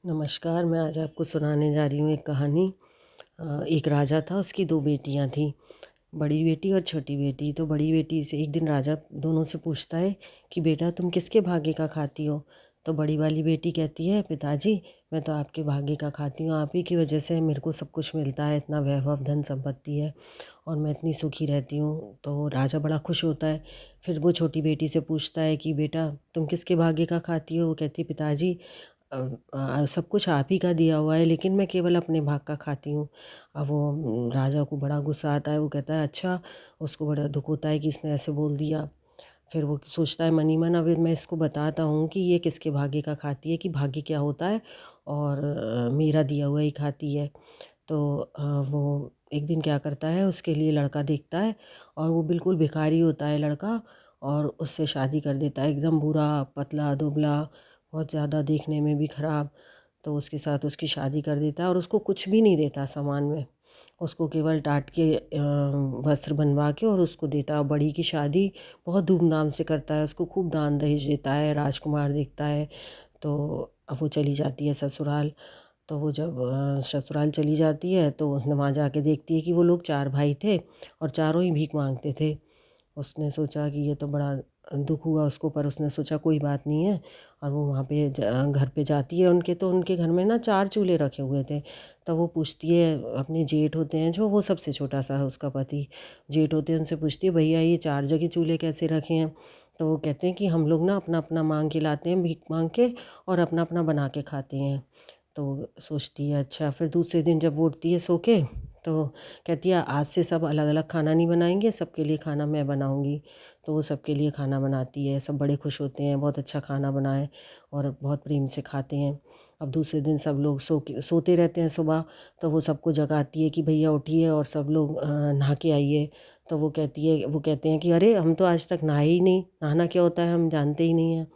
नमस्कार, मैं आज आपको सुनाने जा रही हूँ एक कहानी। एक राजा था, उसकी दो बेटियाँ थीं, बड़ी बेटी और छोटी बेटी। तो बड़ी बेटी से एक दिन राजा दोनों से पूछता है कि बेटा तुम किसके भाग्य का खाती हो। तो बड़ी वाली बेटी कहती है पिताजी मैं तो आपके भाग्य का खाती हूँ, आप ही की वजह से मेरे को सब कुछ मिलता है, इतना वैभव धन संपत्ति है और मैं इतनी सुखी रहती हूँ। तो राजा बड़ा खुश होता है। फिर वो छोटी बेटी से पूछता है कि बेटा तुम किसके भाग्य का खाती हो। वो कहती है पिताजी सब कुछ आप ही का दिया हुआ है, लेकिन मैं केवल अपने भाग का खाती हूँ। अब वो राजा को बड़ा गुस्सा आता है। वो कहता है अच्छा, उसको बड़ा दुख होता है कि इसने ऐसे बोल दिया। फिर वो सोचता है मनी मन, अब मैं इसको बताता हूँ कि ये किसके भाग्य का खाती है, कि भाग्य क्या होता है और मेरा दिया हुआ ही खाती है। तो वो एक दिन क्या करता है, उसके लिए लड़का देखता है और वो बिल्कुल भिखारी होता है लड़का, और उससे शादी कर देता है। एकदम बुरा, पतला दुबला, बहुत ज़्यादा देखने में भी ख़राब। तो उसके साथ उसकी शादी कर देता है और उसको कुछ भी नहीं देता सामान में, उसको केवल टाट के वस्त्र बनवा के और उसको देता है। बड़ी की शादी बहुत धूमधाम से करता है, उसको खूब दान दहेज देता है, राजकुमार देखता है। तो अब वो चली जाती है ससुराल। तो वो जब ससुराल चली जाती है तो उसने वहाँ जाके देखती है कि वो लोग चार भाई थे और चारों ही भीख मांगते थे। उसने सोचा कि ये तो बड़ा दुख हुआ उसको, पर उसने सोचा कोई बात नहीं है। और वो वहाँ पे घर पे जाती है उनके, तो उनके घर में ना चार चूल्हे रखे हुए थे। तो वो पूछती है, अपने जेठ होते हैं जो, वो सबसे छोटा सा है उसका पति, जेठ होते हैं, उनसे पूछती है भैया ये चार जगह चूल्हे कैसे रखे हैं। तो वो कहते हैं कि हम लोग ना अपना अपना मांग के लाते हैं, भीख मांग के, और अपना अपना बना के खाते हैं। तो सोचती है अच्छा। फिर दूसरे दिन जब वो उठती है सो के, तो कहती है आज से सब अलग अलग खाना नहीं बनाएंगे, सबके लिए खाना मैं बनाऊंगी। तो वो सबके लिए खाना बनाती है, सब बड़े खुश होते हैं, बहुत अच्छा खाना बनाए और बहुत प्रेम से खाते हैं। अब दूसरे दिन सब लोग सोते रहते हैं सुबह। तो वो सबको जगाती है कि भैया उठिए और सब लोग नहा के आइए। तो वो कहते हैं कि अरे हम तो आज तक नहाए ही नहीं, नहाना क्या होता है हम जानते ही नहीं हैं।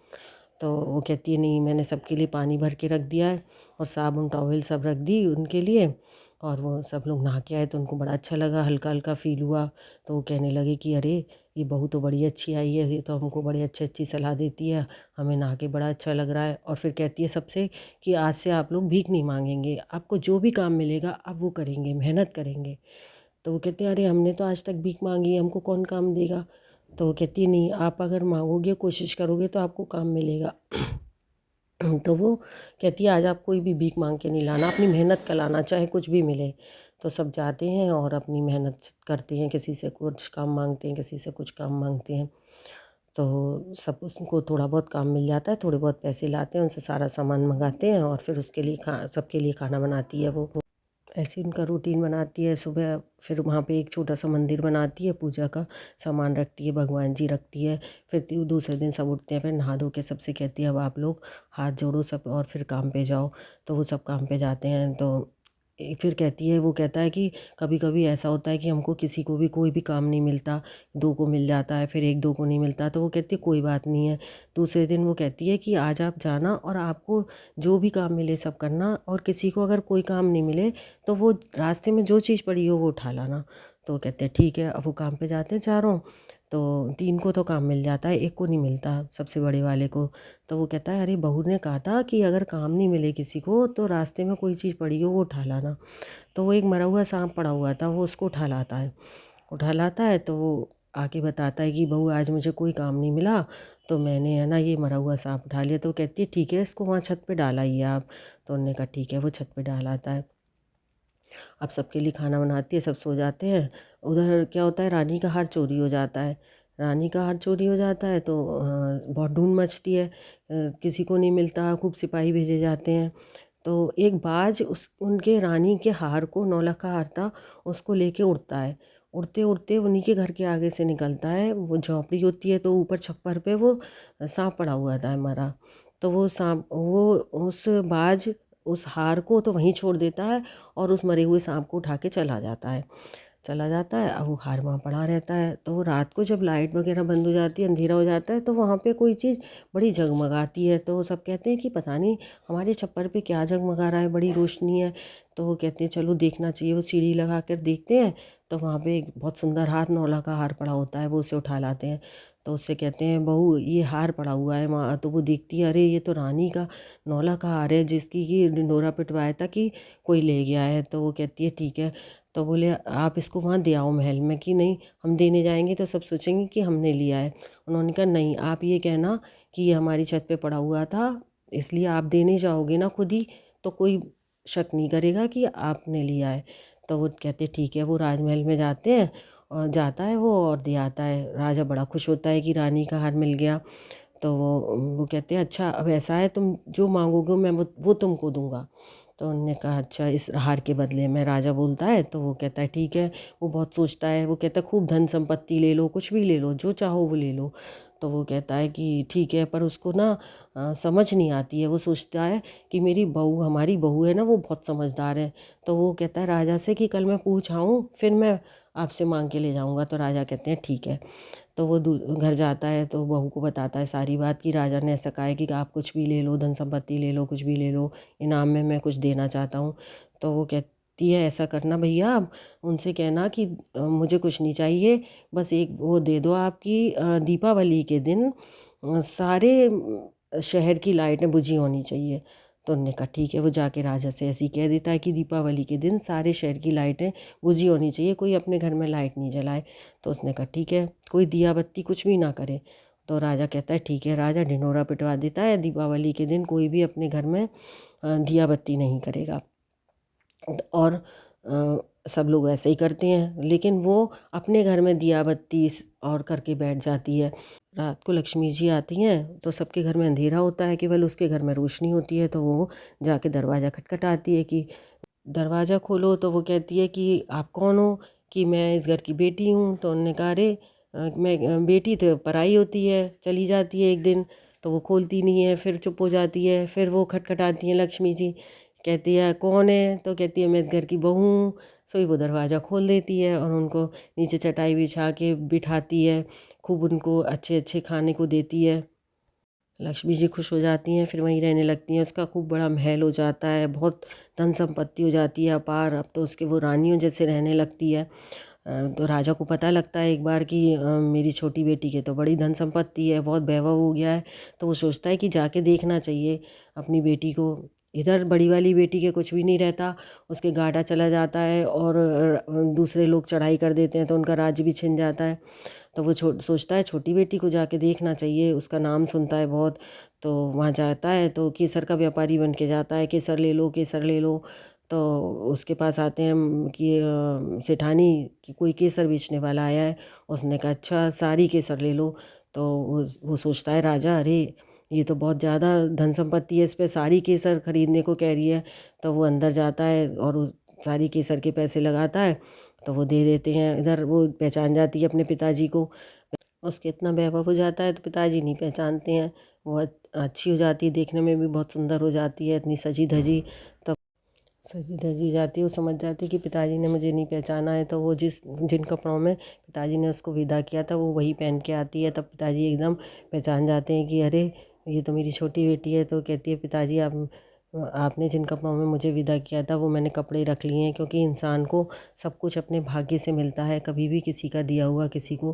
तो वो कहती है नहीं, मैंने सबके लिए पानी भर के रख दिया है और साबुन टॉवेल सब रख दी उनके लिए। और वो सब लोग नहा के आए तो उनको बड़ा अच्छा लगा, हल्का हल्का फील हुआ। तो वो कहने लगे कि अरे ये बहू तो बड़ी अच्छी आई है, ये तो हमको बड़ी अच्छी अच्छी सलाह देती है, हमें नहा के बड़ा अच्छा लग रहा है। और फिर कहती है सबसे कि आज से आप लोग भीख नहीं मांगेंगे, आपको जो भी काम मिलेगा आप वो करेंगे, मेहनत करेंगे। तो वो कहते हैं अरे हमने तो आज तक भीख मांगी है, हमको कौन काम देगा। तो वो कहती है नहीं, आप अगर मांगोगे, कोशिश करोगे तो आपको काम मिलेगा। तो वो कहती है आज आप कोई भी भीख मांग के नहीं लाना, अपनी मेहनत का लाना, चाहे कुछ भी मिले। तो सब जाते हैं और अपनी मेहनत करते हैं, किसी से कुछ काम मांगते हैं, किसी से कुछ काम मांगते हैं। तो सब उसको थोड़ा बहुत काम मिल जाता है, थोड़े बहुत पैसे लाते हैं, उनसे सारा सामान मंगाते हैं और फिर उसके लिए सबके लिए खाना बनाती है वो। ऐसे उनका रूटीन बनाती है सुबह। फिर वहाँ पे एक छोटा सा मंदिर बनाती है, पूजा का सामान रखती है, भगवान जी रखती है। फिर दूसरे दिन सब उठते हैं, फिर नहा धो के सबसे कहती है अब आप लोग हाथ जोड़ो सब और फिर काम पे जाओ। तो वो सब काम पे जाते हैं। तो फिर कहती है, वो कहता है कि कभी कभी ऐसा होता है कि हमको किसी को भी कोई भी काम नहीं मिलता, दो को मिल जाता है, फिर एक दो को नहीं मिलता। तो वो कहती है कोई बात नहीं है। दूसरे दिन वो कहती है कि आज आप जाना और आपको जो भी काम मिले सब करना, और किसी को अगर कोई काम नहीं मिले तो वो रास्ते में जो चीज़ पड़ी हो वो उठा लाना। तो वो कहते हैं ठीक है। अब वो काम पे जाते हैं चारों। तो तीन को तो काम मिल जाता है, एक को नहीं मिलता, सबसे बड़े वाले को। तो वो कहता है अरे बहू ने कहा था कि अगर काम नहीं मिले किसी को तो रास्ते में कोई चीज़ पड़ी हो वो उठा लाना। तो वो एक मरा हुआ सांप पड़ा हुआ था, वो उसको उठा लाता है। उठा लाता है तो वो आके बताता है कि बहू आज मुझे कोई काम नहीं मिला, तो मैंने है ना ये मरा हुआ सांप उठा लिया। तो कहती है ठीक है, इसको वहाँ छत पे डाल आइए आप। तो उन्होंने कहा ठीक है, वो छत पे डाल आता है। अब सबके लिए खाना बनाती है, सब सो जाते हैं। उधर क्या होता है, रानी का हार चोरी हो जाता है। रानी का हार चोरी हो जाता है तो बहुत ढूंढ मचती है, किसी को नहीं मिलता, खूब सिपाही भेजे जाते हैं। तो एक बाज उस उनके रानी के हार को, नौलखा हार था, उसको लेके उड़ता है। उड़ते उड़ते उन्हीं के घर के आगे से निकलता है। वो झोंपड़ी होती है तो ऊपर छप्पर पे वो सांप पड़ा हुआ था मरा। तो वो सांप, वो उस बाज उस हार को तो वहीं छोड़ देता है और उस मरे हुए सांप को उठा के चला जाता है। चला जाता है। अब वो हार वहाँ पड़ा रहता है। तो वो रात को जब लाइट वगैरह बंद हो जाती है, अंधेरा हो जाता है, तो वहाँ पे कोई चीज़ बड़ी जगमगाती है। तो वो सब कहते हैं कि पता नहीं हमारे छप्पर पे क्या जगमगा रहा है, बड़ी रोशनी है। तो वो कहते हैं चलो देखना चाहिए। वो सीढ़ी लगा कर देखते हैं तो वहाँ पे एक बहुत सुंदर हार, नौला का हार पड़ा होता है, वो उसे उठा लाते हैं। तो उससे कहते हैं, बहू ये हार पड़ा हुआ है वहाँ। तो वो देखती है, अरे ये तो रानी का नौला का हार है, जिसकी कि ढिंढोरा पिटवाया था कि कोई ले गया है। तो वो कहती है ठीक है। तो बोले आप इसको वहाँ दे आओ महल में। कि नहीं, हम देने जाएंगे तो सब सोचेंगे कि हमने लिया है। उन्होंने कहा नहीं, आप ये कहना कि ये हमारी छत पे पड़ा हुआ था, इसलिए आप देने जाओगे ना खुद ही, तो कोई शक नहीं करेगा कि आपने लिया है। तो वो कहते ठीक है। वो राजमहल में जाते हैं और जाता है वो और दे आता है। राजा बड़ा खुश होता है कि रानी का हार मिल गया। तो वो कहते हैं अच्छा अब ऐसा है, तुम जो मांगोगे मैं वो तुमको दूंगा। तो उन्होंने कहा अच्छा, इस हार के बदले में। राजा बोलता है तो वो कहता है ठीक है। वो बहुत सोचता है, वो कहता है खूब धन संपत्ति ले लो, कुछ भी ले लो, जो चाहो वो ले लो। तो वो कहता है कि ठीक है, पर उसको ना समझ नहीं आती है। वो सोचता है कि मेरी बहू, हमारी बहू है ना, वो बहुत समझदार है। तो वो कहता है राजा से कि कल मैं पूछ आऊँ, फिर मैं आपसे मांग के ले जाऊँगा। तो राजा कहते हैं ठीक है। तो वो घर जाता है तो बहू को बताता है सारी बात कि राजा ने ऐसा कहा है कि आप कुछ भी ले लो, धन संपत्ति ले लो, कुछ भी ले लो, इनाम में मैं कुछ देना चाहता हूँ। तो वो कहती है ऐसा करना भैया, आप उनसे कहना कि मुझे कुछ नहीं चाहिए, बस एक वो दे दो आपकी दीपावली के दिन सारे शहर की लाइटें बुझी होनी चाहिए। तो उन्होंने कहा ठीक है। वो जाके राजा से ऐसे ही कह देता है कि दीपावली के दिन सारे शहर की लाइटें बुझी होनी चाहिए, कोई अपने घर में लाइट नहीं जलाए। तो उसने कहा ठीक है, कोई दिया बत्ती कुछ भी ना करे। तो राजा कहता है ठीक है। राजा ढिंढोरा पिटवा देता है, दीपावली के दिन कोई भी अपने घर में दिया बत्ती नहीं करेगा। और सब लोग ऐसे ही करते हैं, लेकिन वो अपने घर में दिया बत्ती और करके बैठ जाती है। रात को लक्ष्मी जी आती हैं तो सबके घर में अंधेरा होता है, केवल उसके घर में रोशनी होती है। तो वो जाके दरवाज़ा खटखटाती है कि दरवाज़ा खोलो। तो वो कहती है कि आप कौन हो? कि मैं इस घर की बेटी हूँ। तो उन्होंने कहा अरे मैं बेटी तो पराई होती है, चली जाती है एक दिन। तो वो खोलती नहीं है, फिर चुप हो जाती है। फिर वो खटखटाती हैं लक्ष्मी जी, कहती है कौन है? तो कहती है मैं इस घर की बहू हूँ। सोई वो दरवाज़ा खोल देती है और उनको नीचे चटाई बिछा के बिठाती है, खूब उनको अच्छे अच्छे खाने को देती है। लक्ष्मी जी खुश हो जाती हैं, फिर वहीं रहने लगती हैं। उसका खूब बड़ा महल हो जाता है, बहुत धन संपत्ति हो जाती है अपार। अब तो उसके वो रानियों जैसे रहने लगती है। तो राजा को पता लगता है एक बार कि मेरी छोटी बेटी के तो बड़ी धन संपत्ति है, बहुत वैभव हो गया है। तो वो सोचता है कि जाके देखना चाहिए अपनी बेटी को। इधर बड़ी वाली बेटी के कुछ भी नहीं रहता, उसके गाड़ा चला जाता है और दूसरे लोग चढ़ाई कर देते हैं तो उनका राज्य भी छिन जाता है। तो वो सोचता है छोटी बेटी को जाके देखना चाहिए, उसका नाम सुनता है बहुत। तो वहाँ जाता है तो केसर का व्यापारी बन के जाता है, केसर ले लो, केसर ले लो। तो उसके पास आते हैं कि सेठानी कि कोई केसर बेचने वाला आया है। उसने कहा अच्छा सारी केसर ले लो। तो वो सोचता है राजा, अरे ये तो बहुत ज़्यादा धन संपत्ति है, इस पे सारी केसर खरीदने को कह रही है। तो वो अंदर जाता है और सारी केसर के पैसे लगाता है। तो वो दे देते हैं। इधर वो पहचान जाती है अपने पिताजी को, उसके इतना वैभव हो जाता है तो पिताजी नहीं पहचानते हैं। वो अच्छी हो जाती है, देखने में भी बहुत सुंदर हो जाती है, इतनी सजी धजी। तब सजी धजी हो जाती है, वो समझ जाती है कि पिताजी ने मुझे नहीं पहचाना है। तो वो जिन कपड़ों में पिताजी ने उसको विदा किया था वो वही पहन के आती है। तब पिताजी एकदम पहचान जाते हैं कि अरे ये तो मेरी छोटी बेटी है। तो कहती है पिताजी आपने जिन कपड़ों में मुझे विदा किया था वो मैंने कपड़े रख लिए हैं, क्योंकि इंसान को सब कुछ अपने भाग्य से मिलता है, कभी भी किसी का दिया हुआ किसी को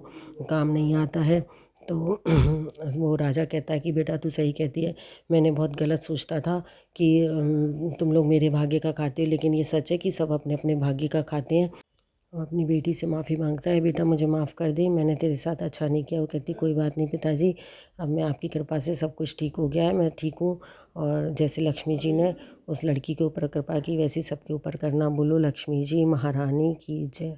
काम नहीं आता है। तो वो राजा कहता है कि बेटा तू सही कहती है, मैंने बहुत गलत सोचता था कि तुम लोग मेरे भाग्य का खाते हो, लेकिन ये सच है कि सब अपने अपने भाग्य का खाते हैं। वो अपनी बेटी से माफ़ी मांगता है, बेटा मुझे माफ़ कर दे, मैंने तेरे साथ अच्छा नहीं किया। वो कहती कोई बात नहीं पिताजी, अब मैं आपकी कृपा से सब कुछ ठीक हो गया है, मैं ठीक हूँ। और जैसे लक्ष्मी जी ने उस लड़की के ऊपर कृपा की, वैसी सबके ऊपर करना। बोलो लक्ष्मी जी महारानी की जय।